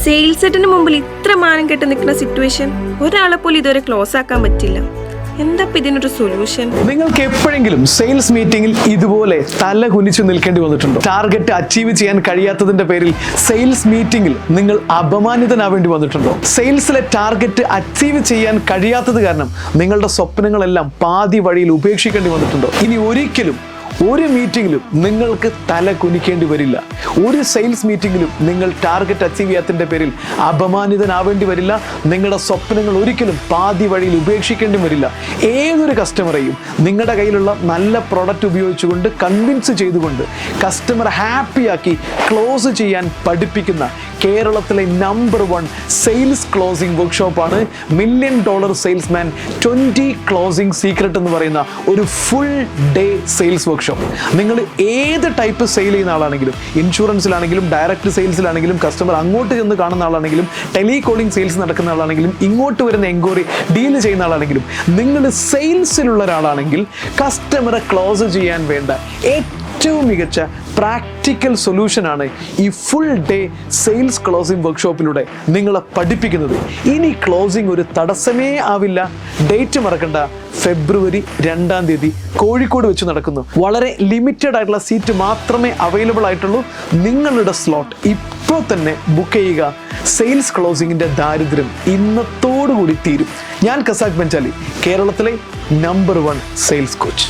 Sales സെറ്റിന് മുമ്പിൽ ഇത്ര മാനം കെട്ട് നിൽക്കുന്ന സിറ്റുവേഷൻ ഒരാളെ പോലും ഇതുവരെ ക്ലോസ് ആക്കാൻ പറ്റില്ല. എന്താ ഇതിനൊരു സൊല്യൂഷൻ? നിങ്ങൾക്ക് എപ്പോഴെങ്കിലും സെയിൽസ് മീറ്റിംഗിൽ ഇതുപോലെ തല കുനിച്ചു നിൽക്കേണ്ടി വന്നിട്ടുണ്ടോ? ടാർഗറ്റ് അച്ചീവ് ചെയ്യാൻ കഴിയാത്തതിന്റെ പേരിൽ സെയിൽസ് മീറ്റിംഗിൽ നിങ്ങൾ അപമാനിതനാവേണ്ടി വന്നിട്ടുണ്ടോ? സെയിൽസിലെ ടാർഗറ്റ് അച്ചീവ് ചെയ്യാൻ കഴിയാത്തത് കാരണം നിങ്ങളുടെ സ്വപ്നങ്ങളെല്ലാം പാതി വഴിയിൽ ഉപേക്ഷിക്കേണ്ടി വന്നിട്ടുണ്ടോ? ഇനി ഒരിക്കലും ഒരു മീറ്റിംഗിലും നിങ്ങൾക്ക് തല കുനിക്കേണ്ടി വരില്ല. ഒരു സെയിൽസ് മീറ്റിംഗിലും നിങ്ങൾ ടാർഗറ്റ് അച്ചീവ് ചെയ്യാത്തതിൻ്റെ പേരിൽ അപമാനിതനാവേണ്ടി വരില്ല. നിങ്ങളുടെ സ്വപ്നങ്ങൾ ഒരിക്കലും പാതി വഴിയിൽ ഉപേക്ഷിക്കേണ്ടി വരില്ല. ഏതൊരു കസ്റ്റമറെയും നിങ്ങളുടെ കയ്യിലുള്ള നല്ല പ്രോഡക്റ്റ് ഉപയോഗിച്ചുകൊണ്ട് കൺവിൻസ് ചെയ്തുകൊണ്ട് കസ്റ്റമർ ഹാപ്പിയാക്കി ക്ലോസ് ചെയ്യാൻ പഠിപ്പിക്കുന്ന കേരളത്തിലെ നമ്പർ 1 സെയിൽസ് ക്ലോസിംഗ് വർക്ക്ഷോപ്പാണ് $1 million സെയിൽസ്മാൻ 20 ക്ലോസിംഗ് സീക്രട്ട് എന്ന് പറയുന്ന ഒരു ഫുൾ ഡേ സെയിൽസ് വർക്ക്ഷോപ്പ്. നിങ്ങൾ ഏത് ടൈപ്പ് സെയിൽ ചെയ്യുന്ന ആളാണെങ്കിലും, ഇൻഷുറൻസിലാണെങ്കിലും, ഡയറക്റ്റ് സെയിൽസിലാണെങ്കിലും, കസ്റ്റമർ അങ്ങോട്ട് ചെന്ന് കാണുന്ന ആളാണെങ്കിലും, ടെലികോളിംഗ് സെയിൽസ് നടക്കുന്ന ആളാണെങ്കിലും, ഇങ്ങോട്ട് വരുന്ന എൻക്വയറി ഡീൽ ചെയ്യുന്ന ആളാണെങ്കിലും, നിങ്ങൾ സെയിൽസിലുള്ള ഒരാളാണെങ്കിൽ കസ്റ്റമറെ ക്ലോസ് ചെയ്യാൻ വേണ്ട ഏറ്റവും മികച്ച പ്രാക്ടിക്കൽ സൊല്യൂഷനാണ് ഈ ഫുൾ ഡേ സെയിൽസ് ക്ലോസിംഗ് വർക്ക്ഷോപ്പിലൂടെ നിങ്ങളെ പഠിപ്പിക്കുന്നത്. ഇനി ക്ലോസിംഗ് ഒരു തടസ്സമേ ആവില്ല. ഡേറ്റ് മറക്കണ്ട, ഫെബ്രുവരി 2-ാം തീയതി കോഴിക്കോട് വെച്ച് നടക്കുന്നു. വളരെ ലിമിറ്റഡ് ആയിട്ടുള്ള സീറ്റ് മാത്രമേ അവൈലബിൾ ആയിട്ടുള്ളൂ. നിങ്ങളുടെ സ്ലോട്ട് ഇപ്പോൾ തന്നെ ബുക്ക് ചെയ്യുക. സെയിൽസ് ക്ലോസിംഗിന്റെ ദാരിദ്ര്യം ഇന്നത്തോടുകൂടി തീരും. ഞാൻ ഖസാക്ക് ബെഞ്ചാലി, കേരളത്തിലെ നമ്പർ 1 സെയിൽസ് കോച്ച്.